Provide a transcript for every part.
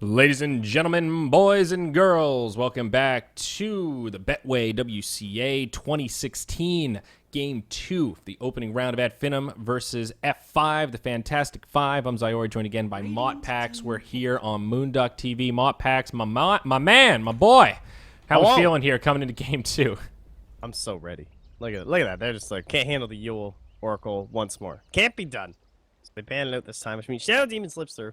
Ladies and gentlemen, boys and girls, welcome back to the Betway WCA 2016 Game 2, the opening round of Finem versus F5, the Fantastic Five. I'm Zyori, joined again by Motpax. We're here on Moonduck TV. Motpax, my man, my boy. How we feeling here coming into Game 2? I'm so ready. Look at that. They're just like, can't handle the Yule Oracle once more. Can't be done. So they banned it out this time, which means Shadow Demon slips through.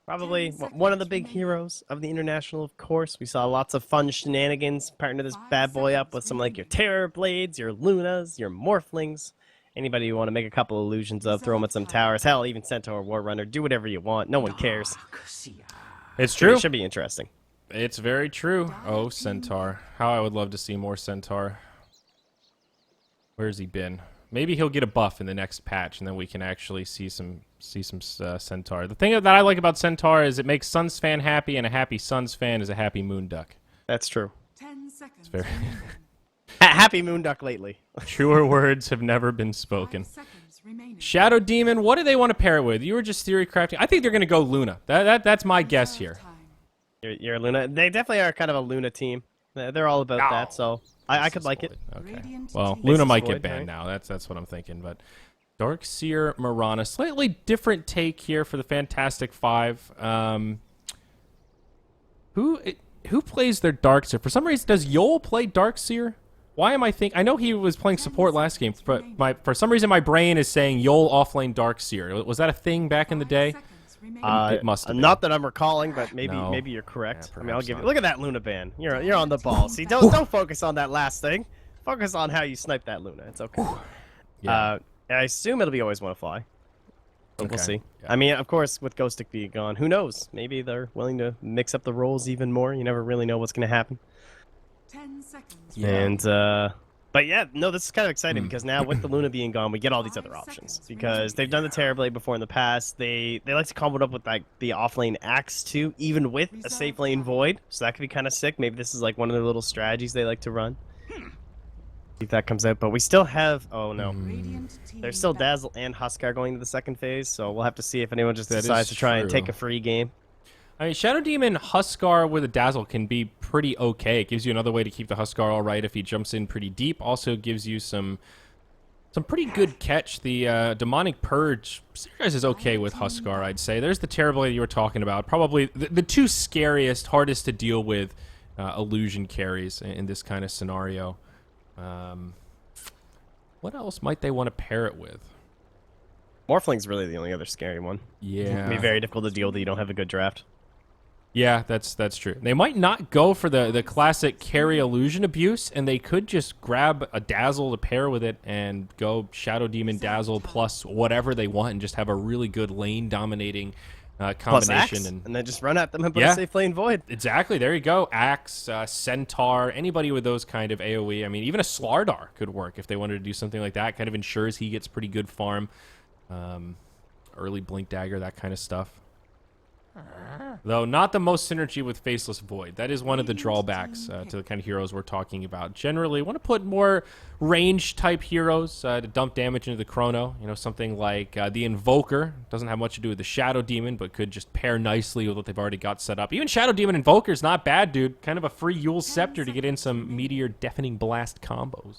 Probably one of the big heroes of the International, of course. We saw lots of fun shenanigans, partner this bad boy up with some like your Terror Blades, your Lunas, your Morphlings. Anybody you want to make a couple illusions of, throw them at some towers. Hell, even Centaur War Runner. Do whatever you want. No one cares. It's true. It should be interesting. It's very true. Oh, Centaur. How I would love to see more Centaur. Where's he been? Maybe he'll get a buff in the next patch, and then we can actually see some Centaur. The thing that I like about Centaur is it makes Suns fan happy, and a happy Suns fan is a happy Moonduck. That's true. 10 seconds. It's very happy Moonduck lately. Truer words have never been spoken. Shadow Demon, what do they want to pair it with? You were just theory crafting. I think they're going to go Luna. That's my guess here. You're a Luna. They definitely are kind of a Luna team. They're all about that, so I could like it. Okay. Well, Luna might get banned now. That's what I'm thinking. But Darkseer Mirana, slightly different take here for the Fantastic Five. Who plays their Darkseer? For some reason, does Yol play Darkseer? Why am I thinking? I know he was playing support last game, but for some reason my brain is saying Yol offlane Darkseer. Was that a thing back in the day? It must have been. Not that I'm recalling, but maybe you're correct. Yeah, I mean, I'll give you. Look at that Luna ban. You're on the ball. See, don't focus on that last thing. Focus on how you snipe that Luna. It's okay. Yeah. I assume it'll be always want to fly. But we'll see. Yeah. I mean, of course, with Ghostic being gone, who knows? Maybe they're willing to mix up the roles even more. You never really know what's going to happen. 10 seconds. Yeah. And but yeah, no, this is kind of exciting because now with the Luna being gone, we get all these other options. Because they've done the Terrorblade before in the past. They like to combo it up with like the offlane Axe too, even with a safe lane Void. So that could be kind of sick. Maybe this is like one of their little strategies they like to run. See if that comes out. But we still have. Oh no, there's still Dazzle and Huskar going to the second phase. So we'll have to see if anyone just decides to try and take a free game. I mean, Shadow Demon Huskar with a Dazzle can be pretty okay. It gives you another way to keep the Huskar all right if he jumps in pretty deep. Also gives you some pretty good catch. The Demonic Purge Series is okay with Huskar, I'd say. There's the Terrorblade you were talking about. Probably the two scariest, hardest to deal with illusion carries in this kind of scenario. What else might they want to pair it with? Morphling's really the only other scary one. Yeah. It can be very difficult to deal with that you don't have a good draft. Yeah, that's true. They might not go for the classic carry illusion abuse, and they could just grab a Dazzle to pair with it and go Shadow Demon Dazzle plus whatever they want and just have a really good lane dominating combination. Plus Axe, and then just run at them and put a safe lane Void. Exactly. There you go. Axe, Centaur, anybody with those kind of AoE. I mean, even a Slardar could work if they wanted to do something like that. Kind of ensures he gets pretty good farm. Early Blink Dagger, that kind of stuff. Though not the most synergy with Faceless Void. That is one of the drawbacks to the kind of heroes we're talking about. Generally, want to put more range type heroes to dump damage into the Chrono. You know, something like the Invoker. Doesn't have much to do with the Shadow Demon, but could just pair nicely with what they've already got set up. Even Shadow Demon Invoker is not bad, dude. Kind of a free Yule Scepter to get in some Meteor Deafening Blast combos.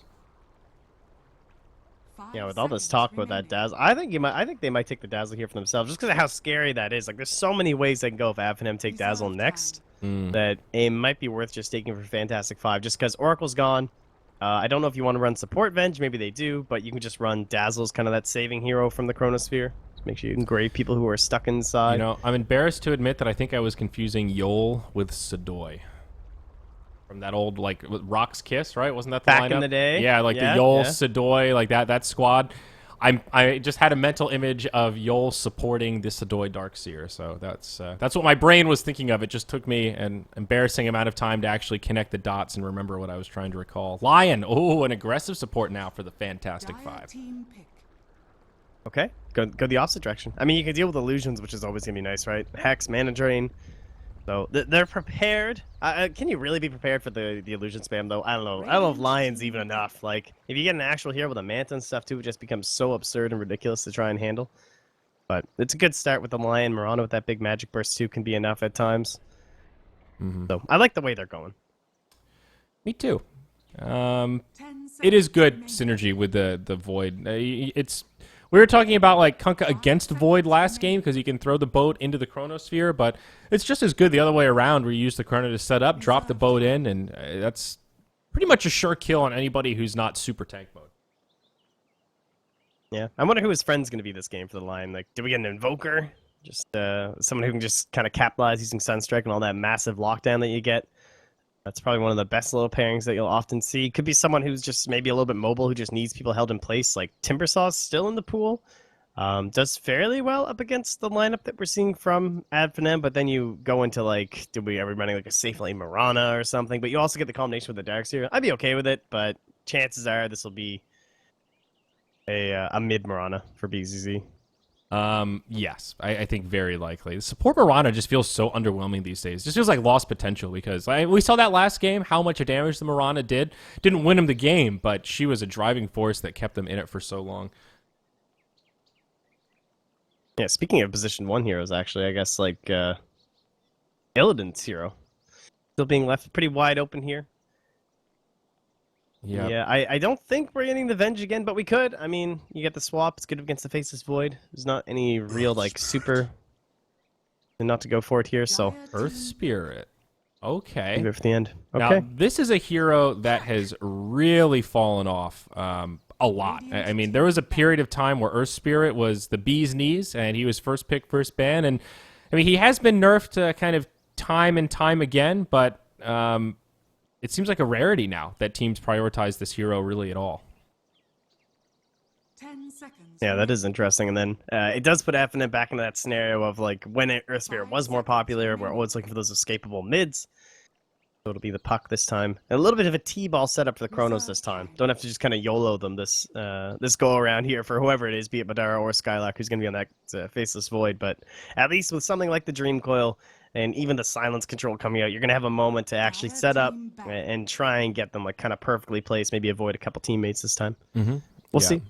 Yeah, with all this talk about that Dazzle, I think they might take the Dazzle here for themselves, just because of how scary that is. Like, there's so many ways they can go if Finem take Dazzle next, that it might be worth just taking for Fantastic Five, just because Oracle's gone. I don't know if you want to run Support Venge, maybe they do, but you can just run Dazzle as kind of that saving hero from the Chronosphere. Just make sure you engrave people who are stuck inside. You know, I'm embarrassed to admit that I think I was confusing Yol with Sadoy. From that old, like, Rock's Kiss, right? Wasn't that the Back lineup? in the day? Yeah, like the Yol, Sadoy, like that squad. I just had a mental image of Yol supporting the Sadoy Darkseer, so that's what my brain was thinking of. It just took me an embarrassing amount of time to actually connect the dots and remember what I was trying to recall. Lion, oh, an aggressive support now for the Fantastic Five. Okay, go the opposite direction. I mean, you can deal with illusions, which is always gonna be nice, right? Hex, Mana Drain. So they're prepared. Can you really be prepared for the illusion spam though? I don't know. I don't know if Lion's even enough. Like, if you get an actual hero with a Manta and stuff too, it just becomes so absurd and ridiculous to try and handle. But it's a good start with the Lion. Mirana with that big magic burst too can be enough at times. So I like the way they're going. Me too. 10 It is seconds good remaining. synergy with the Void. It's we were talking about like Kunkka against Void last game because you can throw the boat into the Chronosphere, but it's just as good the other way around where you use the Chrono to set up, drop the boat in, and that's pretty much a sure kill on anybody who's not super tank mode. Yeah, I wonder who his friend's going to be this game for the Lion. Like, did we get an Invoker? Just someone who can just kind of capitalize using Sunstrike and all that massive lockdown that you get. That's probably one of the best little pairings that you'll often see. Could be someone who's just maybe a little bit mobile, who just needs people held in place. Like Timbersaw's still in the pool. Does fairly well up against the lineup that we're seeing from Finem, but then you go into like, are we running like a safe lane Mirana or something? But you also get the combination with the Darkseer. I'd be okay with it, but chances are this will be a mid Mirana for BZZ. Yes, I think very likely. The support Mirana just feels so underwhelming these days. Just feels like lost potential because we saw that last game, how much damage the Mirana did. Didn't win him the game, but she was a driving force that kept them in it for so long. Yeah, speaking of position 1 heroes, actually, I guess like Illidan's hero still being left pretty wide open here. Yep. Yeah, I don't think we're getting the Venge again, but we could. I mean, you get the swap. It's good against the Faceless Void. There's not any real, like, super... and not to go for it here, so... Earth Spirit. Okay. Maybe for the end. Okay. Now, this is a hero that has really fallen off a lot. I mean, there was a period of time where Earth Spirit was the bee's knees, and he was first pick, first ban, and, I mean, he has been nerfed kind of time and time again, but... it seems like a rarity now that teams prioritize this hero really at all. 10 seconds. Yeah, that is interesting. And then it does put Finem back into that scenario of like when Earth Spirit was more popular, we're always looking for those escapable mids. So it'll be the puck this time. And a little bit of a T-ball setup for the Chronos this time. Don't have to just kind of YOLO them this go around here for whoever it is, be it Madara or Skylark, who's going to be on that Faceless Void. But at least with something like the Dream Coil and even the Silence Control coming out, you're going to have a moment to actually set up and try and get them like kind of perfectly placed, maybe avoid a couple teammates this time. We'll see.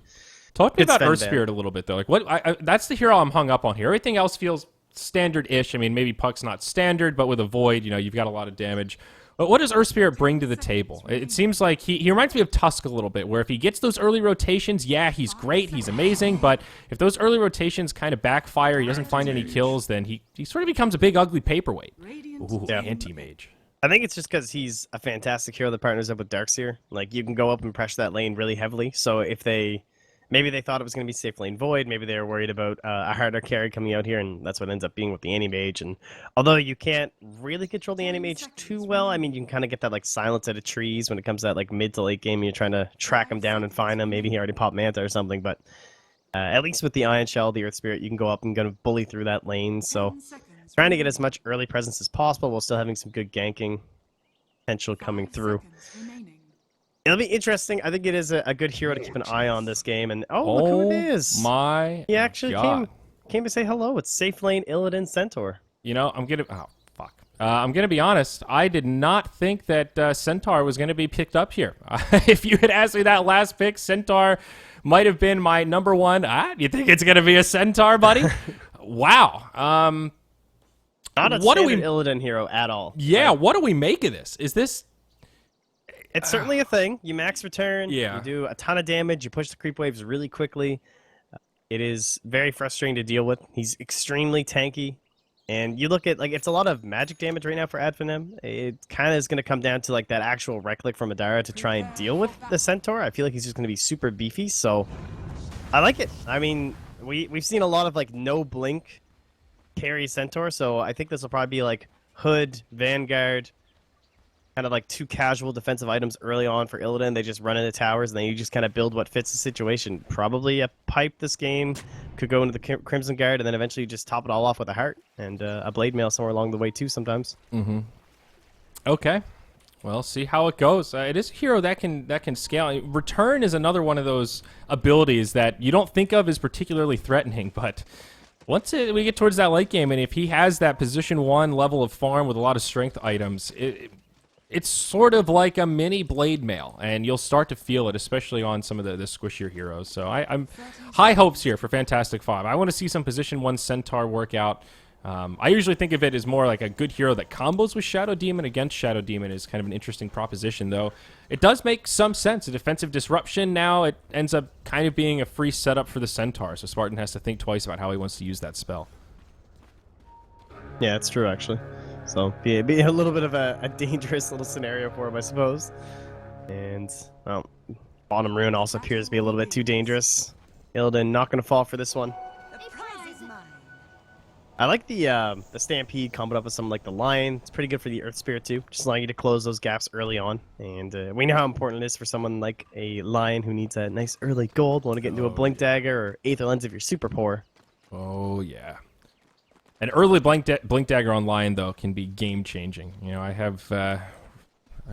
Talk to me It's about Sven Earth Van. Spirit a little bit, though. Like, what? That's the hero I'm hung up on here. Everything else feels standard-ish. I mean, maybe Puck's not standard, but with a Void, you know, you've got a lot of damage. But what does Earth Spirit bring to the table? It seems like he reminds me of Tusk a little bit, where if he gets those early rotations, yeah, he's great, he's amazing, but if those early rotations kind of backfire, he doesn't find any kills, then he sort of becomes a big, ugly paperweight. Ooh, Yeah. anti-mage. I think it's just because he's a fantastic hero that partners up with Darkseer. Like, you can go up and pressure that lane really heavily, so if maybe they thought it was going to be safe lane Void. Maybe they were worried about a harder carry coming out here, and that's what ends up being with the Anti-Mage. And although you can't really control the Anti-Mage too well, I mean, you can kind of get that like silence out of trees when it comes to that like mid to late game. And you're trying to track him down and find him. Maybe he already popped Manta or something, but at least with the Iron Shell, the Earth Spirit, you can go up and kind of bully through that lane. So trying to get as much early presence as possible while still having some good ganking potential coming through. It'll be interesting. I think it is a good hero to keep an eye on this game. And look who it is. My He actually God. came to say hello. It's Safe Lane Illidan Centaur. You know, I'm gonna be honest. I did not think that Centaur was gonna be picked up here. If you had asked me that last pick, Centaur might have been my number one. You think it's gonna be a Centaur, buddy? Wow. Not a What do standard we- Illidan hero at all. Yeah. Like, What do we make of this? Is this? it's certainly a thing. You max return. Yeah. You do a ton of damage. You push the creep waves really quickly. It is very frustrating to deal with. He's extremely tanky. And you look at, like, it's a lot of magic damage right now for Adfinem. It kind of is going to come down to, like, that actual right-click from Madara to try and deal with the Centaur. I feel like he's just going to be super beefy, so I like it. I mean, we've seen a lot of, like, no-blink carry Centaur, so I think this will probably be, like, Hood, Vanguard, kind of like two casual defensive items early on for Illidan. They just run into towers, and then you just kind of build what fits the situation. Probably a pipe this game, could go into the Crimson Guard, and then eventually you just top it all off with a heart and a blade mail somewhere along the way too sometimes. Okay. Well, see how it goes. It is a hero that can scale. Return is another one of those abilities that you don't think of as particularly threatening, but once we get towards that late game, and if he has that position 1 level of farm with a lot of strength items, it's sort of like a mini blade mail, and you'll start to feel it, especially on some of the squishier heroes. So I'm high hopes here for Fantastic Five. I want to see some position 1 Centaur work out. I usually think of it as more like a good hero that combos with Shadow Demon against Shadow Demon is kind of an interesting proposition, though. It does make some sense. A defensive disruption, now it ends up kind of being a free setup for the Centaur, so Spartan has to think twice about how he wants to use that spell. Yeah, it's true, actually. So, be a little bit of a dangerous little scenario for him, I suppose. And, well, bottom rune also appears to be a little bit too dangerous. Illidan not going to fall for this one. I like the Stampede comboed up with something like the Lion. It's pretty good for the Earth Spirit, too. Just allowing you to close those gaps early on. And we know how important it is for someone like a Lion who needs that nice early gold. Want to get into a Blink Dagger or Aether Lens if you're super poor. Oh, yeah. An early Blink Dagger on Lion, though, can be game-changing. You know, I have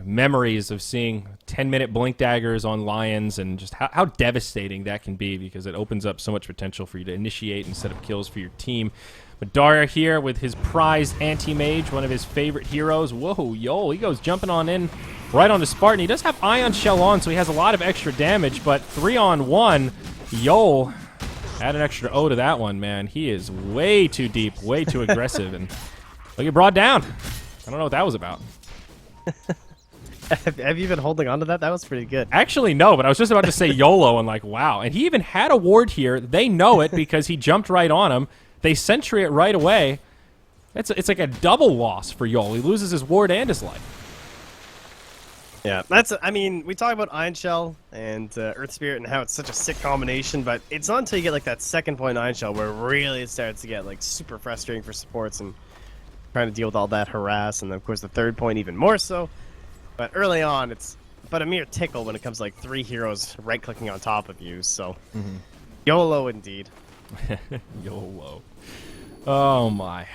memories of seeing 10-minute Blink Daggers on Lions and just how devastating that can be, because it opens up so much potential for you to initiate and set up kills for your team. Madara here with his prized anti-mage, one of his favorite heroes. Whoa, yo, he goes jumping on in right onto Spartan. He does have Ion Shell on, so he has a lot of extra damage, but 3-on-1, yo, add an extra O to that one, man. He is way too deep, way too aggressive, and look, get brought down. I don't know what that was about. Have you been holding on to that? That was pretty good. Actually, no, but I was just about to say YOLO and like, wow. And he even had a ward here. They know it because he jumped right on him. They sentry it right away. It's like a double loss for Yol. He loses his ward and his life. Yeah, I mean, we talk about Ion Shell and Earth Spirit and how it's such a sick combination, but it's not until you get like that second point Ion Shell where really it starts to get like super frustrating for supports and trying to deal with all that harass, and then of course the third point even more so. But early on, it's but a mere tickle when it comes to like 3 heroes right-clicking on top of you, so YOLO indeed. YOLO. Oh my.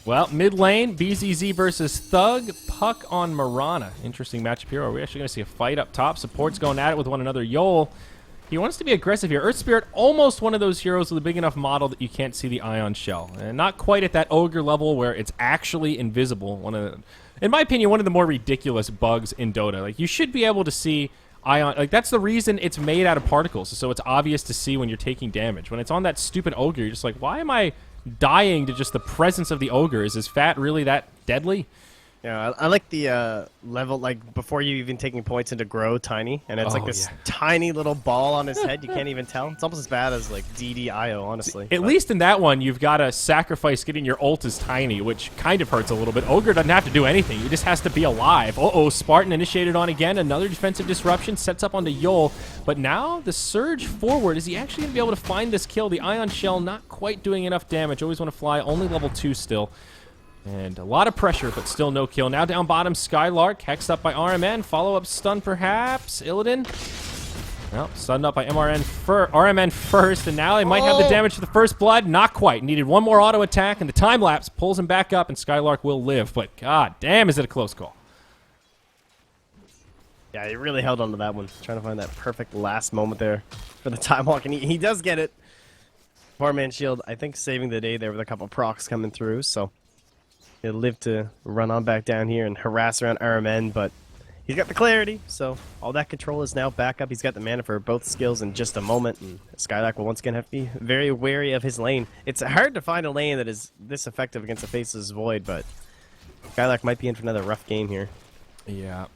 Well, mid lane, BZZ versus Thug, Puck on Mirana. Interesting matchup here. Are we actually going to see a fight up top? Supports going at it with one another. Yol, he wants to be aggressive here. Earth Spirit, almost one of those heroes with a big enough model that you can't see the Ion Shell. And not quite at that Ogre level where it's actually invisible. In my opinion, one of the more ridiculous bugs in Dota. Like, you should be able to see Ion. Like, that's the reason it's made out of particles, so it's obvious to see when you're taking damage. When it's on that stupid Ogre, you're just like, why am I dying to just the presence of the Ogre? Is his fat really that deadly? Yeah, I like the level, like, before you even taking points into grow tiny, and it's like this tiny little ball on his head. You can't even tell. It's almost as bad as, like, DDIO, honestly. At least in that one, you've got to sacrifice getting your ult as tiny, which kind of hurts a little bit. Ogre doesn't have to do anything. He just has to be alive. Uh-oh, Spartan initiated on again. Another defensive disruption sets up onto Yol. But now the surge forward. Is he actually going to be able to find this kill? The Ion Shell not quite doing enough damage. Always want to fly. Only level 2 still. And a lot of pressure, but still no kill. Now down bottom, Skylark, hexed up by RMN. Follow-up stun, perhaps. Illidan. Well, stunned up by RMN first, and now they might have the damage to the first blood. Not quite. Needed one more auto attack, and the time lapse pulls him back up, and Skylark will live. But god damn, is it a close call. Yeah, he really held on to that one. Trying to find that perfect last moment there for the time walk, and he does get it. Poor-man shield, I think, saving the day there with a couple procs coming through, so he'll live to run on back down here and harass around RMN, but he's got the clarity, so all that control is now back up. He's got the mana for both skills in just a moment, and Skylark will once again have to be very wary of his lane. It's hard to find a lane that is this effective against a Faceless Void, but Skylark might be in for another rough game here. Yeah.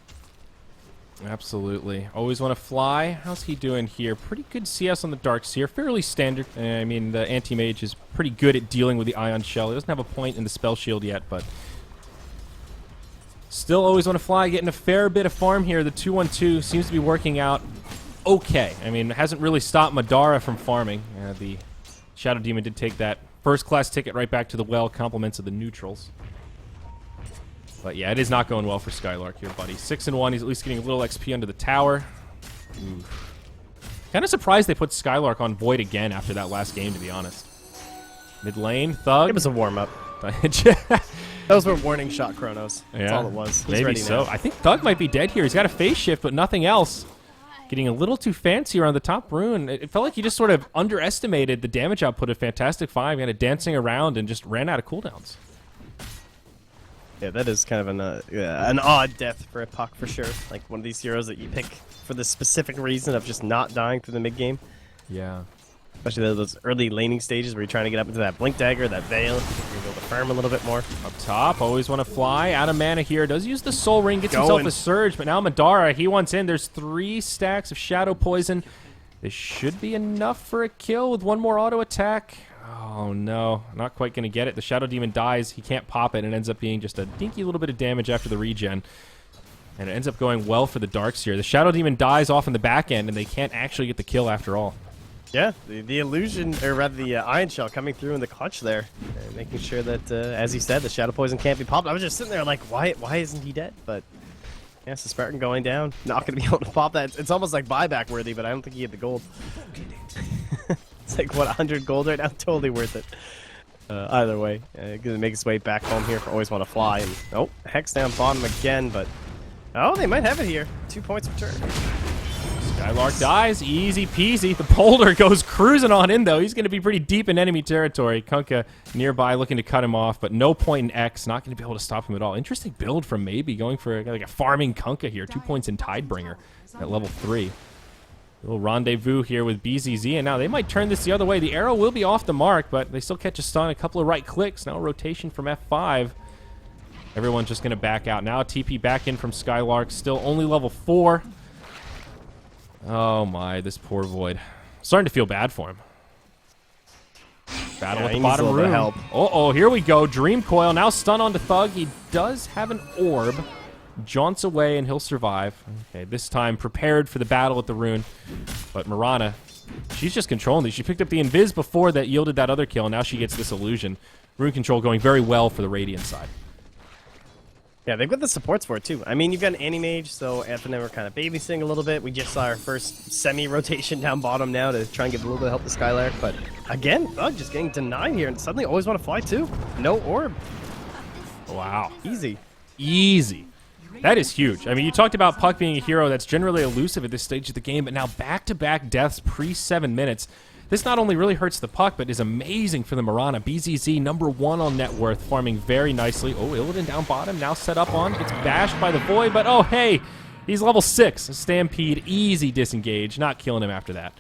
Absolutely. Always want to fly. How's he doing here? Pretty good CS on the Darks here. Fairly standard. I mean, the Anti-Mage is pretty good at dealing with the Ion Shell. He doesn't have a point in the Spell Shield yet, but still always want to fly. Getting a fair bit of farm here. The 2-1-2 seems to be working out okay. I mean, it hasn't really stopped Madara from farming. The Shadow Demon did take that first-class ticket right back to the well. Compliments of the neutrals. But yeah, it is not going well for Skylark here, buddy. 6-1. He's at least getting a little XP under the tower. Kind of surprised they put Skylark on Void again after that last game, to be honest. Mid lane, Thug. It was a warm-up. Those were warning shot chronos. That's all it was. He's maybe ready so. now. I think Thug might be dead here. He's got a phase shift, but nothing else. Getting a little too fancy around the top rune. It felt like he just sort of underestimated the damage output of Fantastic Five. Kind of dancing around and just ran out of cooldowns. Yeah, that is kind of an odd death for a Puck for sure. Like one of these heroes that you pick for the specific reason of just not dying through the mid game. Yeah. Especially those early laning stages where you're trying to get up into that Blink Dagger, that Veil. You're able to farm a little bit more. Up top, always want to fly. Out of mana here. Does use the Soul Ring, gets himself a Surge, but now Madara, he wants in. There's 3 stacks of Shadow Poison. This should be enough for a kill with one more auto attack. Oh no, not quite going to get it. The Shadow Demon dies. He can't pop it, and it ends up being just a dinky little bit of damage after the regen. And it ends up going well for the Darks here. The Shadow Demon dies off in the back end, and they can't actually get the kill after all. Yeah, the illusion, or rather the Iron Shell coming through in the clutch there, making sure that, as you said, the Shadow Poison can't be popped. I was just sitting there like, why isn't he dead? But yeah, so Spartan going down, not going to be able to pop that. It's almost like buyback worthy, but I don't think he had the gold. It's like, what, 100 gold right now? Totally worth it. Either way, going to make his way back home here for Always Want to Fly. And oh, Hex down bottom again, but oh, they might have it here. 2 points return. Skylark dies, easy peasy. The Boulder goes cruising on in, though. He's going to be pretty deep in enemy territory. Kunkka nearby looking to cut him off, but no point in X. Not going to be able to stop him at all. Interesting build from Maybe, going for like a farming Kunkka here. 2 points in Tidebringer at level 3. A little rendezvous here with BZZ, and now they might turn this the other way. The arrow will be off the mark, but they still catch a stun. A couple of right clicks. Now a rotation from F5. Everyone's just going to back out. Now TP back in from Skylark. Still only level 4. Oh my, this poor Void. Starting to feel bad for him. Battle at the bottom room. Uh-oh, here we go. Dream Coil, now stun onto Thug. He does have an orb. Jaunts away and he'll survive. Okay, this time prepared for the battle at the rune. But Mirana, she's just controlling these. She picked up the Invis before that yielded that other kill. Now she gets this illusion. Rune control going very well for the Radiant side. Yeah, they've got the supports for it, too. I mean, you've got an Anti-Mage, so Finem are kind of babysitting a little bit. We just saw our first semi-rotation down bottom now to try and give a little bit of help to Skylark. But, again, Thug just getting denied here, and suddenly Always Want to Fly, too. No orb. Wow. Easy. Easy. That is huge. I mean, you talked about Puck being a hero that's generally elusive at this stage of the game, but now back-to-back deaths pre-7 minutes. This not only really hurts the Puck, but is amazing for the Mirana. BZZ, #1 on net worth, farming very nicely. Oh, Illidan down bottom, now set up on, gets bashed by the Void, but oh, hey, he's level 6. Stampede, easy disengage, not killing him after that.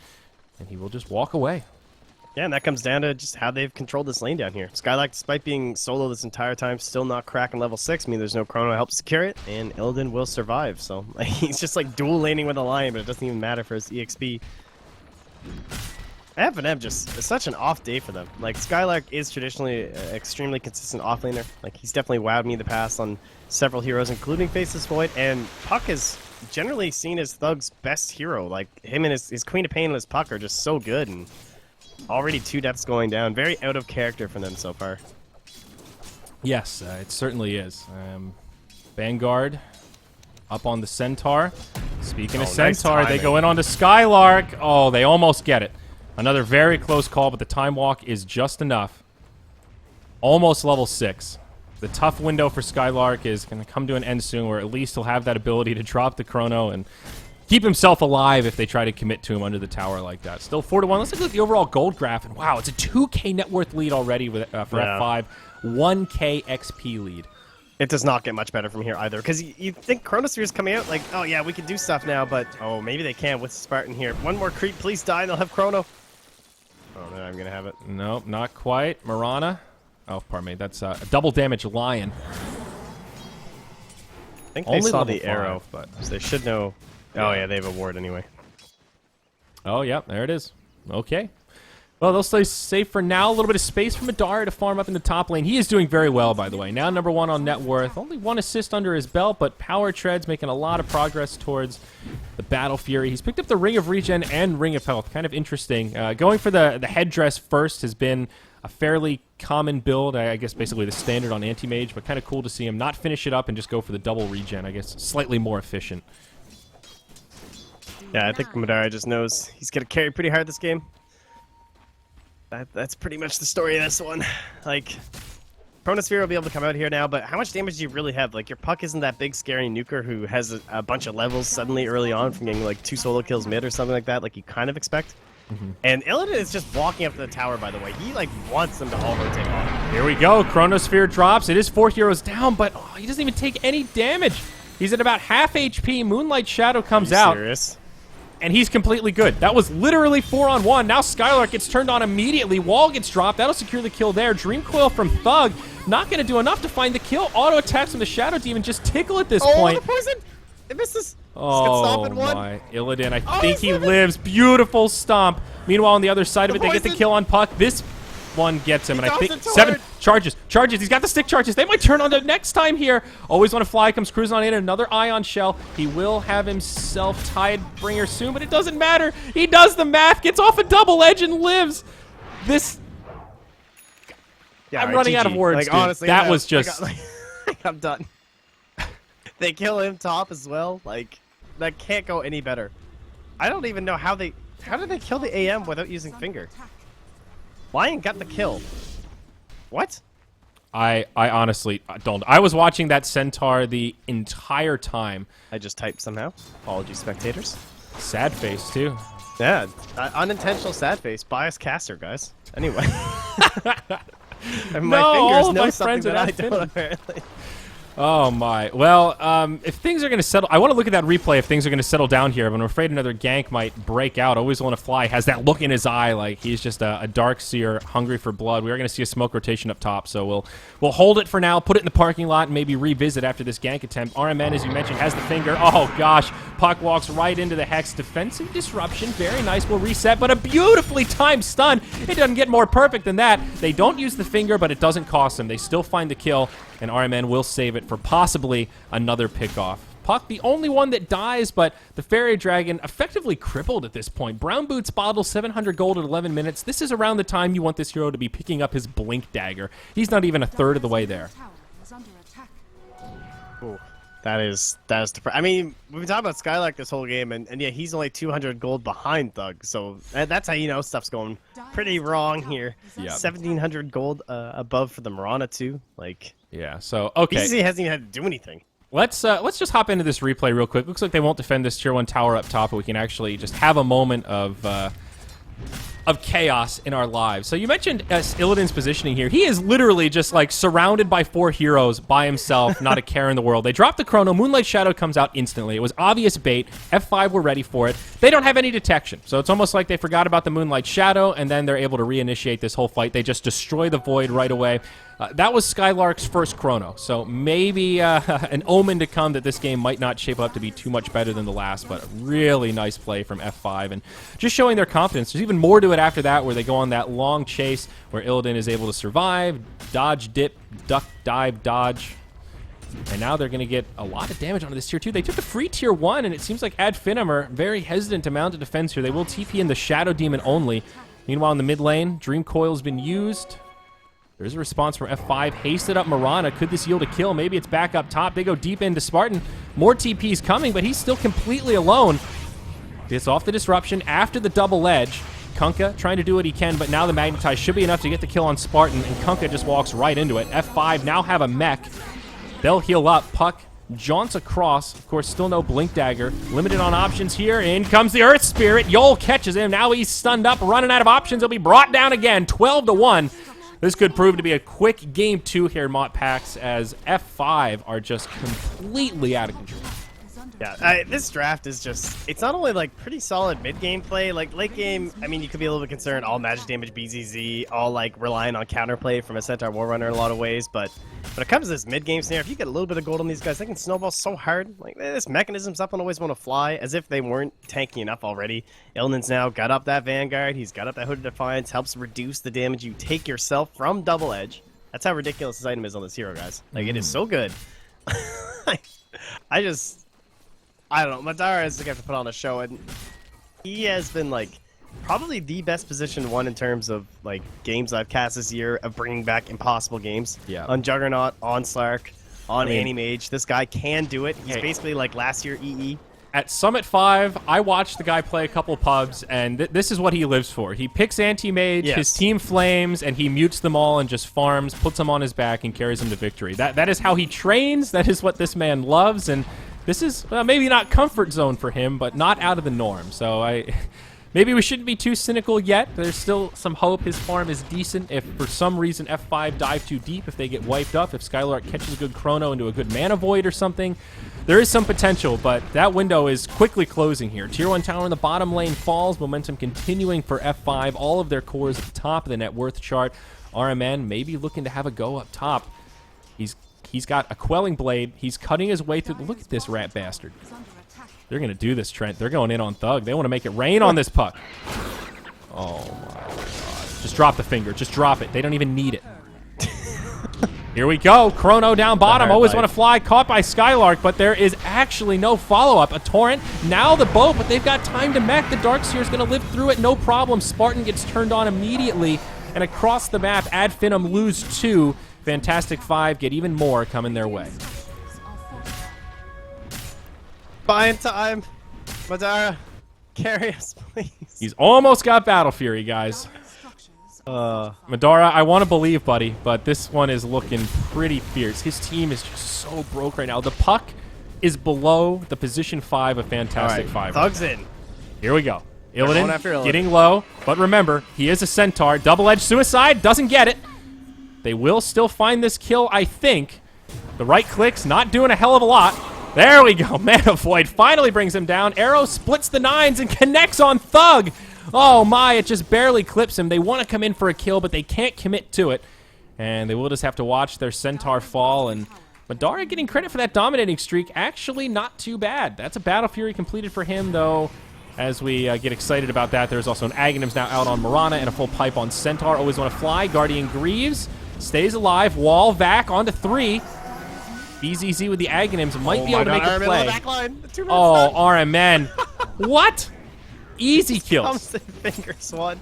And he will just walk away. Yeah, and that comes down to just how they've controlled this lane down here. Skylark, despite being solo this entire time, still not cracking level 6. I mean, there's no chrono to help secure it, and Illidan will survive. So like, he's just like dual laning with a Lion, but it doesn't even matter for his EXP. Finem just is such an off day for them. Like, Skylark is traditionally an extremely consistent offlaner. Like, he's definitely wowed me in the past on several heroes, including Faceless Void, and Puck is generally seen as Thug's best hero. Like, him and his Queen of Pain and his Puck are just so good, and already 2 deaths going down. Very out of character for them so far. Yes, it certainly is. Vanguard up on the Centaur. Speaking of Centaur, they go in onto Skylark. Oh, they almost get it. Another very close call, but the time walk is just enough. Almost level 6. The tough window for Skylark is going to come to an end soon, where at least he'll have that ability to drop the chrono and keep himself alive if they try to commit to him under the tower like that. Still 4-1. Let's look at the overall gold graph, and wow, it's a 2K net worth lead already with, for F5. 1K XP lead. It does not get much better from here either, because you think Chronosphere is coming out like, oh yeah, we can do stuff now, but oh, maybe they can with Spartan here. One more creep, please die, and they'll have Chrono. Oh, no, I'm going to have it. Nope, not quite. Mirana. Oh, pardon me. That's a double damage Lion. I think they saw the arrow, but so they should know. Oh, yeah, they have a ward anyway. Oh, yeah, there it is. Okay. Well, they'll stay safe for now. A little bit of space for Madara to farm up in the top lane. He is doing very well, by the way. Now #1 on net worth. Only 1 assist under his belt, but Power Tread's making a lot of progress towards the Battle Fury. He's picked up the Ring of Regen and Ring of Health. Kind of interesting. Going for the headdress first has been a fairly common build. I guess basically the standard on Anti-Mage, but kind of cool to see him not finish it up and just go for the double regen. I guess slightly more efficient. Yeah, I think Madara just knows he's going to carry pretty hard this game. That's pretty much the story of this one. Like, Chronosphere will be able to come out here now, but how much damage do you really have? Like, your Puck isn't that big, scary nuker who has a bunch of levels suddenly early on from getting, like, 2 solo kills mid or something like that, like you kind of expect. And Illidan is just walking up to the tower, by the way. He, like, wants them to all rotate off. Here we go. Chronosphere drops. It is 4 heroes down, but he doesn't even take any damage. He's at about half HP. Moonlight Shadow comes out. Serious? And he's completely good. That was literally 4-on-1. Now Skylark gets turned on immediately. Wall gets dropped. That'll secure the kill there. Dream Coil from Thug. Not going to do enough to find the kill. Auto attacks from the Shadow Demon just tickle at this point. The poison! It misses. Oh my. Illidan, I think he lives. Beautiful stomp. Meanwhile, on the other side of it, they get the kill on Puck. This one gets him, and I think 7 charges. He's got the stick charges. They might turn on the next time here. Always want to fly. Comes cruising on in. Another Ion Shell. He will have himself Tidebringer soon, but it doesn't matter. He does the math, gets off a double edge, and lives. This. Yeah, I'm running out of words, like, dude. Honestly, that was just. I'm done. They kill him top as well. Like, that can't go any better. I don't even know how did they kill the AM without using finger? Lion got the kill. What? I honestly don't. I was watching that Centaur the entire time. I just typed somehow. Apologies, spectators. Sad face, too. Yeah, unintentional sad face. Biased caster, guys. Anyway. And my No, fingers all of know my something friends that are I that don't, thin. apparently. Oh my. Well, if things are going to settle, I want to look at that replay if things are going to settle down here, but I'm afraid another gank might break out. Always want to fly has that look in his eye like he's just a dark seer hungry for blood. We are going to see a smoke rotation up top, so we'll hold it for now, put it in the parking lot, and maybe revisit after this gank attempt. RMN, as you mentioned, has the finger. Oh gosh, Puck walks right into the Hex. Defensive disruption, very nice. Will reset, but a beautifully timed stun. It doesn't get more perfect than that. They don't use the finger, but it doesn't cost them. They still find the kill, and RMN will save it for possibly another pickoff. Puck, the only one that dies, but the Fairy Dragon effectively crippled at this point. Brown Boots bottle 700 gold at 11 minutes. This is around the time you want this hero to be picking up his Blink Dagger. He's not even a third of the way there. Ooh, that is I mean, we've been talking about Skylark this whole game, and yeah, he's only 200 gold behind Thug, so that's how you know stuff's going pretty wrong here. Yep. 1,700 gold above for the Mirana too. Like, yeah, so okay. BCC hasn't even had to do anything. Let's just hop into this replay real quick. Looks like they won't defend this tier 1 tower up top, but we can actually just have a moment of chaos in our lives. So you mentioned Illidan's positioning here. He is literally just like surrounded by 4 heroes by himself, not a care in the world. They drop the chrono. Moonlight Shadow comes out instantly. It was obvious bait. F5 were ready for it. They don't have any detection. So it's almost like they forgot about the Moonlight Shadow, and then they're able to reinitiate this whole fight. They just destroy the Void right away. That was Skylark's first chrono, so maybe an omen to come that this game might not shape up to be too much better than the last, but a really nice play from F5, and just showing their confidence. There's even more to it after that, where they go on that long chase, where Illidan is able to survive, dodge, dip, duck, dive, dodge, and now they're going to get a lot of damage onto this tier 2. They took the free tier 1, and it seems like Finem are very hesitant to mount a defense here. They will TP in the Shadow Demon only. Meanwhile, in the mid lane, Dream Coil has been used. There's a response from F5. Hasted up Mirana. Could this yield a kill? Maybe it's back up top. They go deep into Spartan. More TPs coming, but he's still completely alone. Gets off the disruption after the double edge. Kunkka trying to do what he can, but now the Magnetize should be enough to get the kill on Spartan, and Kunkka just walks right into it. F5 now have a mech. They'll heal up. Puck jaunts across. Of course, still no Blink Dagger. Limited on options here. In comes the Earth Spirit. Yol catches him. Now he's stunned up, running out of options. He'll be brought down again. 12-1. This could prove to be a quick game 2 here in Mott Pax, as F5 are just completely out of control. Yeah, this draft is just, it's not only like pretty solid mid-game play, like late game, I mean, you could be a little bit concerned, all magic damage BZZ, all like relying on counterplay from a Centaur Warrunner in a lot of ways, but when it comes to this mid-game snare, if you get a little bit of gold on these guys, they can snowball so hard. Like, this mechanism's up and always want to fly, as if they weren't tanky enough already. Illidan's now got up that Vanguard, he's got up that Hood of Defiance, helps reduce the damage you take yourself from Double Edge. That's how ridiculous this item is on this hero, guys. Like, it is so good. I don't know. Madara is going to put on a show, and he has been, like, probably the best position 1 in terms of, like, games I've cast this year of bringing back impossible games. Yeah. On Juggernaut, on Slark, on Anti-Mage. This guy can do it. He's basically like last year EE. At Summit 5, I watched the guy play a couple pubs, and this is what he lives for. He picks Anti-Mage, his team flames, and he mutes them all and just farms, puts them on his back, and carries him to victory. That is how he trains. That is what this man loves, and this is maybe not comfort zone for him, but not out of the norm. So maybe we shouldn't be too cynical yet. There's still some hope. His farm is decent. If for some reason F5 dive too deep, if they get wiped up, if Skylark catches a good chrono into a good mana void or something, there is some potential, but that window is quickly closing here. Tier 1 tower in the bottom lane falls. Momentum continuing for F5. All of their cores at the top of the net worth chart. RMN maybe looking to have a go up top. He's got a quelling blade. He's cutting his way through. Look at this rat bastard. They're going to do this, Trent. They're going in on Thug. They want to make it rain on this puck. Oh, my God. Just drop the finger. Just drop it. They don't even need it. Here we go. Chrono down bottom. Always want to fly. Caught by Skylark, but there is actually no follow-up. A Torrent. Now the boat, but they've got time to mech. The Darkseer's going to live through it. No problem. Spartan gets turned on immediately. And across the map, Ad Finem lose 2. Fantastic 5 get even more coming their way. Buying time. Madara, carry us, please. He's almost got Battle Fury, guys. Madara, I want to believe, buddy, but this one is looking pretty fierce. His team is just so broke right now. The puck is below the position 5 of Fantastic 5. Thugs in. Here we go. Illidan Illidan getting low, but remember, he is a Centaur. Double-edged suicide, doesn't get it. They will still find this kill, I think. The right click's not doing a hell of a lot. There we go. Mana Void finally brings him down. Arrow splits the 9s and connects on Thug. Oh my, it just barely clips him. They want to come in for a kill, but they can't commit to it. And they will just have to watch their Centaur fall. And Madara getting credit for that dominating streak. Actually not too bad. That's a Battle Fury completed for him, though. As we get excited about that, there's also an Aghanims now out on Mirana and a full pipe on Centaur. Always want to fly. Guardian Greaves stays alive. Wall Vac onto 3. BZZ with the Aghanims might be able to make a play. Oh, RMN. What? Easy kills. Fingers one.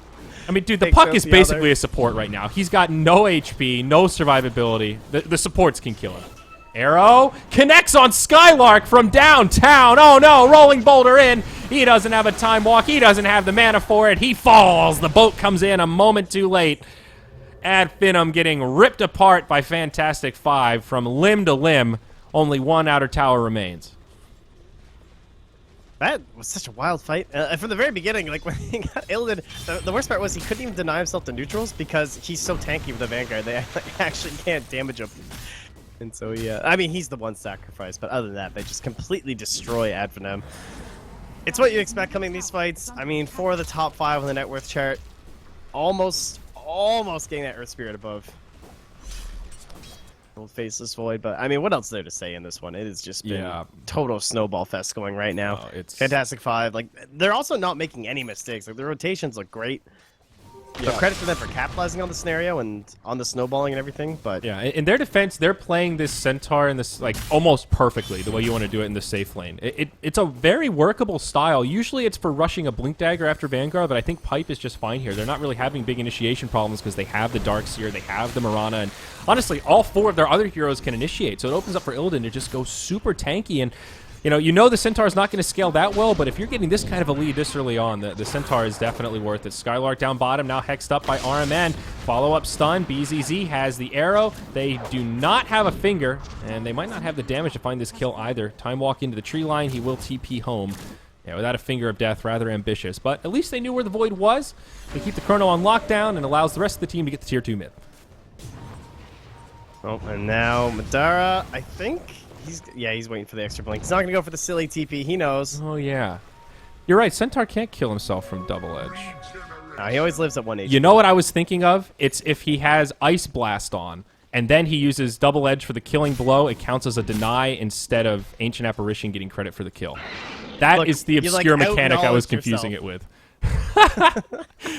I mean, dude, the puck is basically a support right now. He's got no HP, no survivability. The supports can kill him. Arrow connects on Skylark from downtown. Oh no, rolling boulder in. He doesn't have a time walk. He doesn't have the mana for it. He falls. The boat comes in a moment too late. Ad Finem getting ripped apart by Fantastic 5 from limb to limb. Only one outer tower remains. That was such a wild fight. From the very beginning, like when he got Illidan, the worst part was he couldn't even deny himself to neutrals because he's so tanky with the Vanguard. They actually can't damage him. And so, yeah, I mean, he's the one sacrifice, but other than that, they just completely destroy Ad Finem. It's what you expect coming these fights. I mean, 4 of the top 5 on the net worth chart. Almost getting that Earth Spirit above. Old Faceless Void, but I mean, what else is there to say in this one? It has just been total snowball fest going right now. It's Fantastic 5. Like, they're also not making any mistakes. Like, the rotations look great. So credit to them for capitalizing on the scenario and on the snowballing and everything, but... Yeah, in their defense, they're playing this Centaur in this, like, almost perfectly, the way you want to do it in the safe lane. It's a very workable style. Usually it's for rushing a Blink Dagger after Vanguard, but I think Pipe is just fine here. They're not really having big initiation problems because they have the Darkseer, they have the Mirana, and honestly, all 4 of their other heroes can initiate, so it opens up for Illidan to just go super tanky, and you know the Centaur is not going to scale that well, but if you're getting this kind of a lead this early on, the Centaur is definitely worth it. Skylark down bottom, now hexed up by RMN. Follow-up stun. BZZ has the arrow. They do not have a finger, and they might not have the damage to find this kill either. Time walk into the tree line. He will TP home. Yeah, without a finger of death, rather ambitious. But at least they knew where the Void was. They keep the Chrono on lockdown and allows the rest of the team to get the Tier 2 mid. Oh, and now Madara, I think... He's waiting for the extra blink. He's not going to go for the silly TP. He knows. Oh, yeah. You're right. Centaur can't kill himself from double edge. He always lives at 1 HP. You know what I was thinking of? It's if he has Ice Blast on, and then he uses double edge for the killing blow, it counts as a deny instead of Ancient Apparition getting credit for the kill. That is the obscure mechanic I was confusing it with.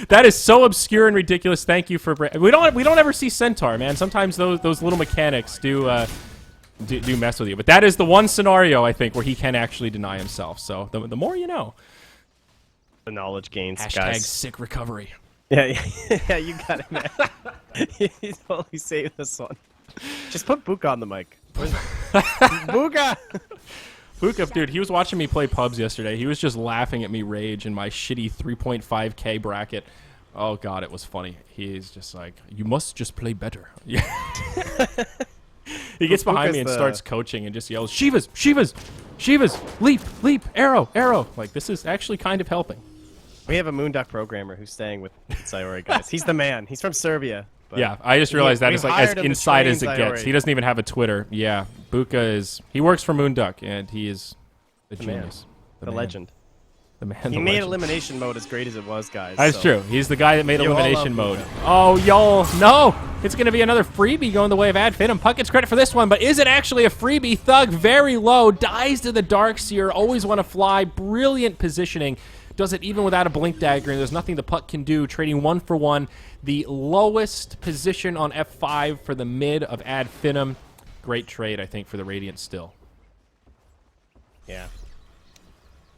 That is so obscure and ridiculous. Thank you for... We don't ever see Centaur, man. Sometimes those little mechanics do mess with you. But that is the one scenario, I think, where he can actually deny himself. So the more you know. The knowledge gains, # guys. sick recovery. Yeah, you got it, man. You totally saved this one. Just put Buka on the mic. Buka! Buka, dude, he was watching me play pubs yesterday. He was just laughing at me rage in my shitty 3.5k bracket. Oh, God, it was funny. He's just like, you must just play better. Yeah. He gets behind me and starts coaching and just yells, Shivas, Shivas, Shivas, leap, leap, arrow, arrow. Like, this is actually kind of helping. We have a Moonduck programmer who's staying with Sayori, guys. He's the man. He's from Serbia. But Yeah, I just realized that we it's like hired as him to inside train as it gets. Sayori. He doesn't even have a Twitter. Yeah, Buka is. He works for Moonduck, and he is the man. genius, The man. legend. The man. He the made legend. elimination mode as great as it was, guys. That's so. true. He's the guy that made You all elimination love mode. Buka. Oh, y'all, no! It's going to be another freebie going the way of Ad Finem. Puck gets credit for this one, but is it actually a freebie? Thug very low, dies to the Darkseer. Always want to fly. Brilliant positioning. Does it even without a blink dagger, and there's nothing the Puck can do. Trading 1 for 1. The lowest position on F5 for the mid of Ad Finem. Great trade, I think, for the Radiant still. Yeah.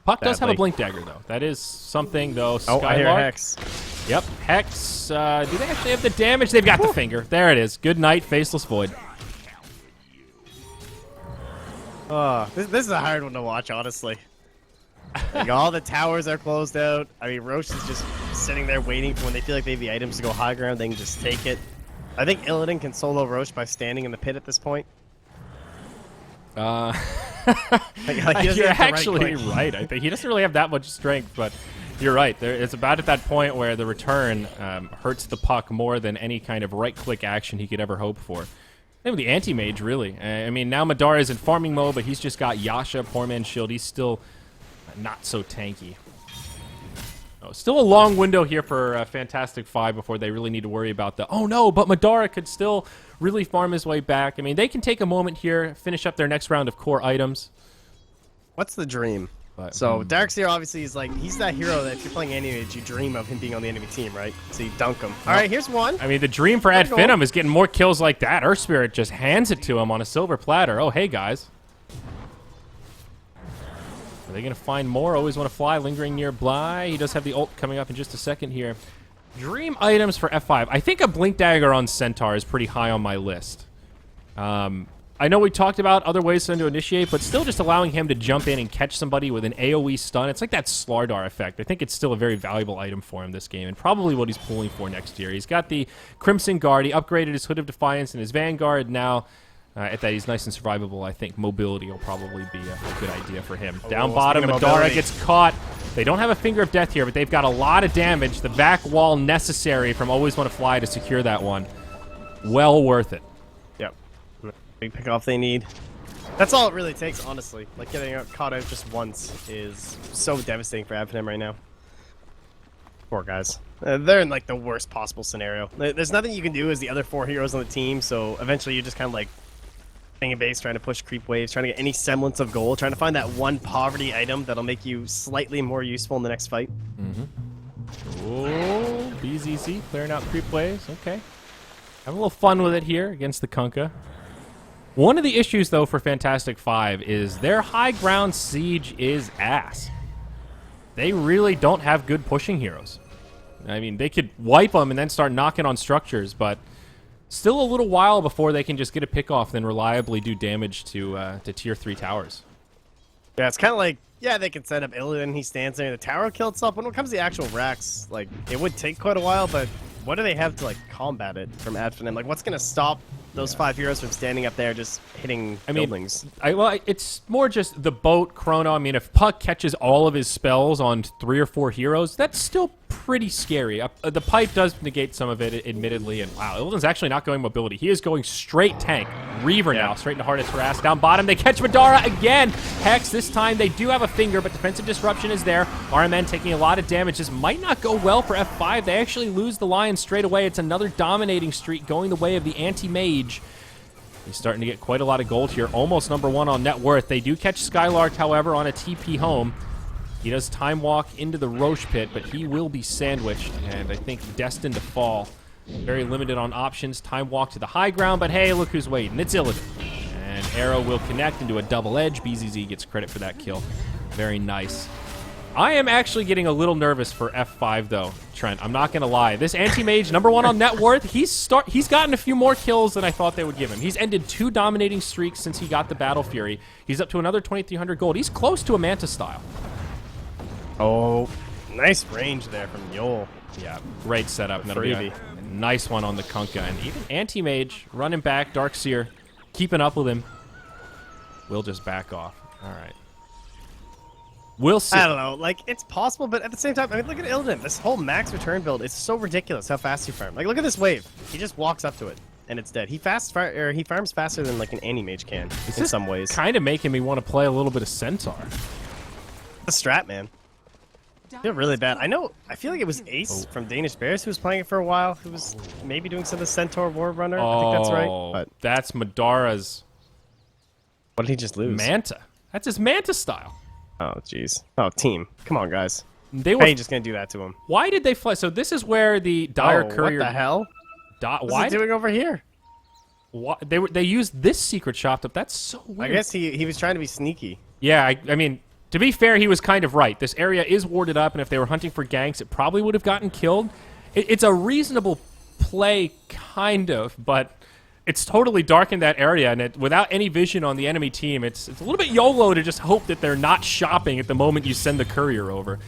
Puck does have a Badly. blink dagger, though. That is something, though. Oh, I hear Skylark. Hex. Yep, Hex. Do they actually have the damage? They've got the finger. There it is. Good night, Faceless Void. Oh, this is a hard one to watch, honestly. Like, all the towers are closed out. I mean, Roche is just sitting there waiting for when they feel like they have the items to go high ground, they can just take it. I think Illidan can solo Roche by standing in the pit at this point. You're Like, he doesn't have to actually right-click. right. I think he doesn't really have that much strength, but you're right. It's about at that point where the return hurts the Puck more than any kind of right-click action he could ever hope for. Maybe the anti-mage, really. I mean, now Madara is in farming mode, but he's just got Yasha, Poor Man's Shield. He's still not so tanky. Oh, still a long window here for Fantastic Five before they really need to worry about the, oh no, but Madara could still really farm his way back. I mean, they can take a moment here, finish up their next round of core items. What's the dream? But, So Darkseer obviously is like, he's that hero that if you're playing anti-mage, you dream of him being on the enemy team, right? So you dunk him. All right, here's one. I mean, the dream for Ad Good goal. Finem is getting more kills like that. Earth Spirit just hands it to him on a silver platter. Oh, hey, guys. Are they going to find more? Always want to fly, lingering nearby. He does have the ult coming up in just a second here. Dream items for F5. I think a Blink Dagger on Centaur is pretty high on my list. I know we talked about other ways for him to initiate, but still just allowing him to jump in and catch somebody with an AoE stun. It's like that Slardar effect. I think it's still a very valuable item for him this game, and probably what he's pulling for next year. He's got the Crimson Guard. He upgraded his Hood of Defiance and his Vanguard. Now, at that he's nice and survivable, I think mobility will probably be a good idea for him. Down bottom, speaking of Madara mobility. gets caught. They don't have a Finger of Death here, but they've got a lot of damage. The back wall necessary from Always Want to Fly to secure that one. Well worth it. Yep. Big pick-off they need. That's all it really takes, honestly. Like, getting caught out just once is so devastating for Finem right now. Poor guys. They're in, like, the worst possible scenario. There's nothing you can do as the other 4 heroes on the team, so eventually you're just kind of, like, a base, trying to push creep waves, trying to get any semblance of goal, trying to find that one poverty item that'll make you slightly more useful in the next fight. Oh, BZZ clearing out creep waves. Okay. Have a little fun with it here against the Kunkka. One of the issues, though, for Fantastic Five is their high ground siege is ass. They really don't have good pushing heroes. I mean, they could wipe them and then start knocking on structures, but still a little while before they can just get a pick off, then reliably do damage to tier 3 towers. Yeah, it's kind of like, yeah, they can set up Illidan, he stands there, the tower will kill itself. When it comes to the actual racks, like, it would take quite a while, but what do they have to, like, combat it from Finem? Like, what's going to stop those 5 heroes from standing up there just hitting buildings? Well, it's more just the boat, Chrono. I mean, if Puck catches all of his spells on 3 or 4 heroes, that's still pretty scary. The pipe does negate some of it, admittedly, and wow, Illidan's actually not going mobility. He is going straight tank. Reaver now, straight into Hardest Harass. Down bottom, they catch Madara again. Hex, this time they do have a finger, but defensive disruption is there. RMN taking a lot of damage. This might not go well for F5. They actually lose the Lion straight away. It's another dominating streak going the way of the anti-mage. He's starting to get quite a lot of gold here. Almost #1 on net worth. They do catch Skylark, however, on a TP home. He does time walk into the Roche pit, but he will be sandwiched, and I think destined to fall. Very limited on options. Time walk to the high ground, but hey, look who's waiting. It's Illidan. And Arrow will connect into a double edge. BZZ gets credit for that kill. Very nice. I am actually getting a little nervous for F5, though, Trent. I'm not going to lie. This anti-mage, #1 on net worth, he's gotten a few more kills than I thought they would give him. He's ended 2 dominating streaks since he got the Battle Fury. He's up to another 2,300 gold. He's close to a Manta style. Oh, nice range there from Yol. Yeah, great setup. That'll be a nice one on the Kunkka. And even anti-mage running back, Darkseer, keeping up with him. Will just back off. All right. We'll see. I don't know. Like, it's possible, but at the same time, I mean, look at Illidan. This whole max return build is so ridiculous how fast he farms. Like, look at this wave. He just walks up to it, and it's dead. He farms faster than, like, an anti-mage can in some ways. Kind of making me want to play a little bit of Centaur. The strat, man. I feel really bad. I feel like it was Ace from Danish Bears who was playing it for a while, who was maybe doing some of the Centaur War Runner. I think that's right. But That's Madara's what did he just lose? Manta. That's his Manta style. Oh, jeez. Oh, team. Come on, guys. They How were. are you just going to do that to him? Why did they fly? So this is where the Dire Courier. What the hell? Why? What's he doing over here? They used this secret shop. That's so weird. I guess he was trying to be sneaky. Yeah, I mean, to be fair, he was kind of right. This area is warded up, and if they were hunting for ganks, it probably would have gotten killed. It's a reasonable play, kind of, but it's totally dark in that area, and without any vision on the enemy team, it's a little bit YOLO to just hope that they're not shopping at the moment you send the courier over.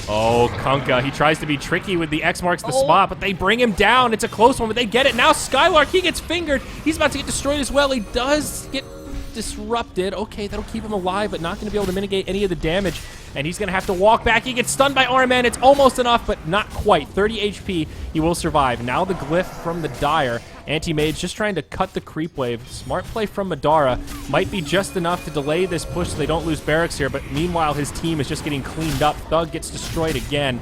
Oh, Kunkka, he tries to be tricky with the X marks the spot, but they bring him down. It's a close one, but they get it. Now Skylark, he gets fingered. He's about to get destroyed as well. He does get disrupted. Okay, that'll keep him alive, but not going to be able to mitigate any of the damage. And he's going to have to walk back. He gets stunned by Arman. It's almost enough, but not quite. 30 HP. He will survive. Now the glyph from the Dire. Anti-Mage just trying to cut the creep wave. Smart play from Madara. Might be just enough to delay this push so they don't lose barracks here, but meanwhile his team is just getting cleaned up. Thug gets destroyed again.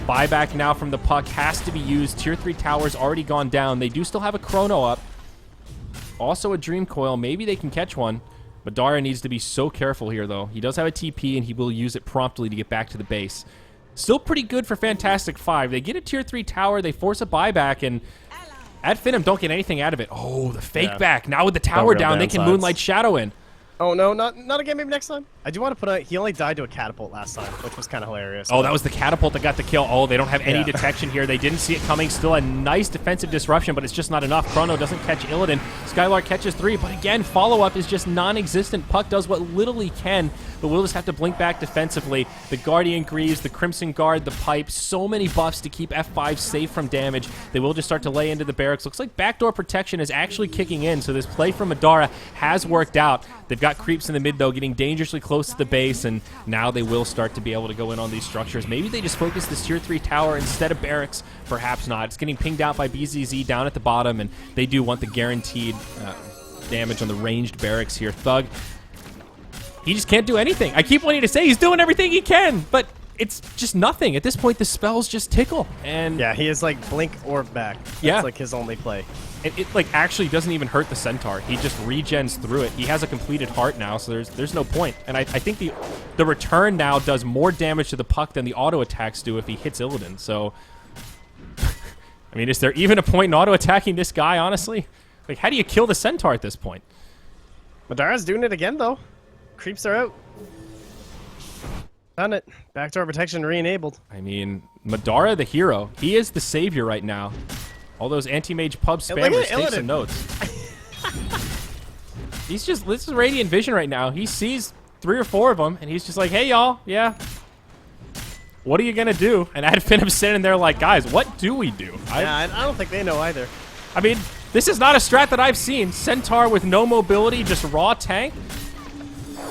Buyback now from the puck has to be used. Tier 3 towers already gone down. They do still have a Chrono up. Also a Dream Coil. Maybe they can catch one. Madara needs to be so careful here, though. He does have a TP, and he will use it promptly to get back to the base. Still pretty good for Fantastic 5. They get a Tier 3 tower. They force a buyback, and at Finem don't get anything out of it. Oh, the fake back. Now with the tower down, they can Moonlight Shadow in. Oh, no, not again, maybe next time. I do want to put he only died to a catapult last time, which was kind of hilarious. Oh, that was the catapult that got the kill. Oh, they don't have any detection here. They didn't see it coming. Still a nice defensive disruption, but it's just not enough. Chrono doesn't catch Illidan. Skylark catches 3, but again, follow-up is just non-existent. Puck does what little he can, but we'll just have to blink back defensively. The Guardian Greaves, the Crimson Guard, the Pipe, so many buffs to keep F5 safe from damage. They will just start to lay into the barracks. Looks like backdoor protection is actually kicking in, so this play from Madara has worked out. They've got creeps in the mid, though, getting dangerously close to the base, and now they will start to be able to go in on these structures. Maybe they just focus this Tier 3 tower instead of barracks. Perhaps not. It's getting pinged out by BZZ down at the bottom, and they do want the guaranteed damage on the ranged barracks here. Thug, he just can't do anything. I keep wanting to say he's doing everything he can, but it's just nothing. At this point, the spells just tickle. And yeah, he is like blink or back. That's like his only play. It like actually doesn't even hurt the Centaur. He just regens through it. He has a completed heart now, so there's no point. And I think the return now does more damage to the puck than the auto attacks do if he hits Illidan. So I mean, is there even a point in auto attacking this guy, honestly? Like, how do you kill the Centaur at this point? Madara's doing it again though. Creeps are out. Done it. Backdoor protection re-enabled. I mean, Madara the hero. He is the savior right now. All those anti-mage pub spammers take some notes. This is Radiant Vision right now. He sees 3 or 4 of them, and he's just like, hey, y'all, yeah. What are you going to do? And Ad Finim's sitting there like, guys, what do we do? I don't think they know either. I mean, this is not a strat that I've seen. Centaur with no mobility, just raw tank.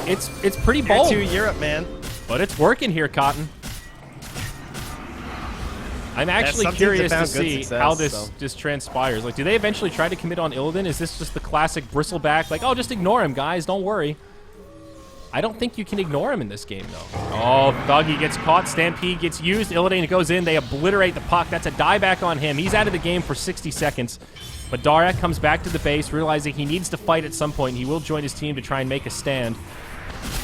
It's pretty bold. Tier 2 Europe, man. But it's working here, Cotton. I'm actually curious to see how this transpires. Like, do they eventually try to commit on Illidan? Is this just the classic bristleback? Like, oh, just ignore him, guys. Don't worry. I don't think you can ignore him in this game, though. Oh, Thuggy gets caught. Stampede gets used. Illidan goes in. They obliterate the puck. That's a dieback on him. He's out of the game for 60 seconds. But Darak comes back to the base, realizing he needs to fight at some point. He will join his team to try and make a stand.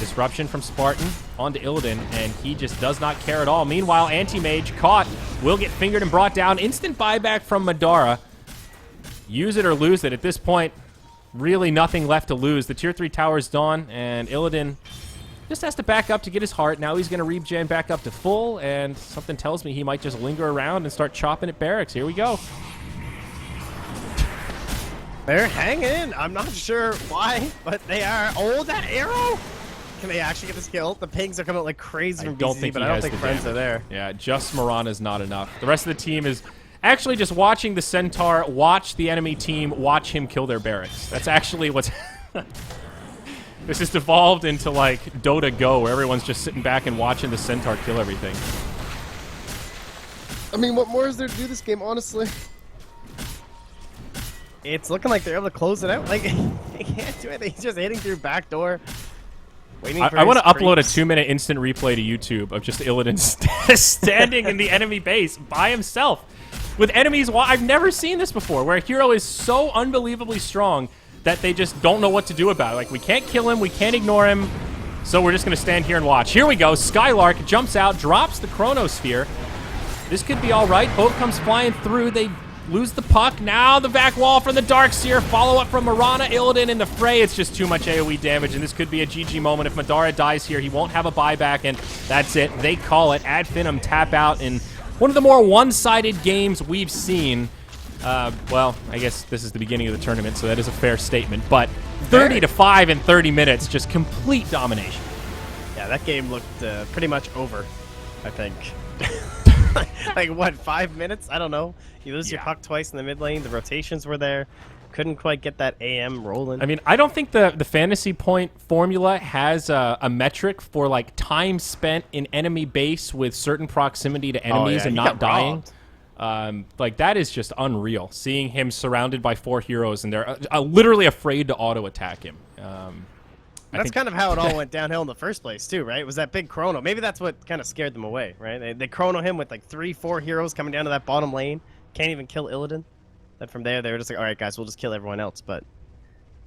Disruption from Spartan onto Illidan, and he just does not care at all. Meanwhile, Anti-Mage caught, will get fingered and brought down. Instant buyback from Madara. Use it or lose it. At this point, really nothing left to lose. The Tier 3 tower's done, and Illidan just has to back up to get his heart. Now he's going to regen back up to full, and something tells me he might just linger around and start chopping at barracks. Here we go. They're hanging in. I'm not sure why, but they are. Oh, that arrow! Can they actually get this kill? The pings are coming out like crazy from BZZ, but I don't think friends are there. Yeah, just Marana is not enough. The rest of the team is actually just watching the Centaur watch the enemy team watch him kill their barracks. That's actually what's... This has devolved into like Dota Go, where everyone's just sitting back and watching the Centaur kill everything. I mean, what more is there to do this game, honestly? It's looking like they're able to close it out. Like, they can't do anything. He's just hitting through back door. I want to upload a 2-minute instant replay to YouTube of just Illidan standing in the enemy base by himself with enemies. I've never seen this before, where a hero is so unbelievably strong that they just don't know what to do about it. Like, we can't kill him, we can't ignore him, so we're just going to stand here and watch. Here we go. Skylark jumps out, drops the Chronosphere. This could be all right. Boat comes flying through. They lose the puck. Now the back wall from the Darkseer. Follow up from Mirana. Illidan in the fray. It's just too much AoE damage, and this could be a GG moment. If Madara dies here, he won't have a buyback, and that's it. They call it. Add Finem tap out in one of the more one-sided games we've seen. Well, I guess this is the beginning of the tournament, so that is a fair statement. But 30-5 in 30 minutes, just complete domination. Yeah, that game looked pretty much over, I think. Like, what, 5 minutes? I don't know. You lose your puck twice in the mid lane. The rotations were there. Couldn't quite get that AM rolling. I mean, I don't think the fantasy point formula has a metric for, like, time spent in enemy base with certain proximity to enemies and not dying. Like, that is just unreal. Seeing him surrounded by 4 heroes and they're literally afraid to auto-attack him. That's kind of how it all went downhill in the first place, too, right? It was that big chrono. Maybe that's what kind of scared them away, right? They chrono him with, like, 3-4 heroes coming down to that bottom lane. Can't even kill Illidan. Then from there, they were just like, all right, guys, we'll just kill everyone else. But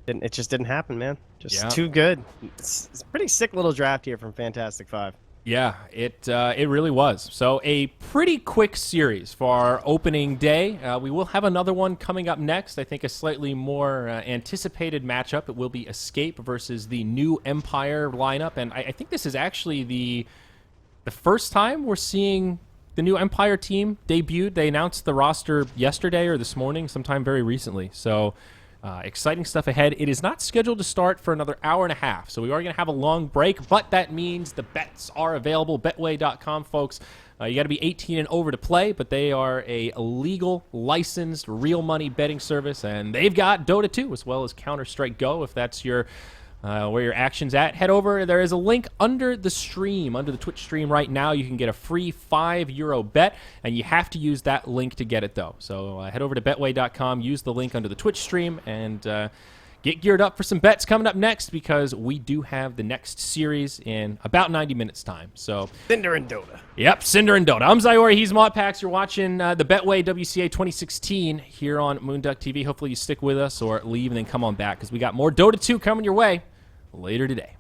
it just didn't happen, man. Just too good. It's a pretty sick little draft here from Fantastic Five. Yeah, it really was. So a pretty quick series for our opening day. We will have another one coming up next. I think a slightly more anticipated matchup. It will be Escape versus the new Empire lineup. And I think this is actually the first time we're seeing the new Empire team debuted. They announced the roster yesterday or this morning, sometime very recently. So exciting stuff ahead. It is not scheduled to start for another hour and a half, so we are going to have a long break, but that means the bets are available. Betway.com, folks. You got to be 18 and over to play, but they are a legal, licensed, real money betting service, and they've got Dota 2 as well as Counter-Strike Go, if that's your where your action's at. Head over. There is a link under the stream, under the Twitch stream right now. You can get a free €5 bet, and you have to use that link to get it, though. So head over to betway.com, use the link under the Twitch stream, and get geared up for some bets coming up next, because we do have the next series in about 90 minutes' time. So Cinder and Dota. Yep, Cinder and Dota. I'm Zyori, he's Modpax. You're watching the Betway WCA 2016 here on Moonduck TV. Hopefully you stick with us or leave and then come on back, because we got more Dota 2 coming your way later today.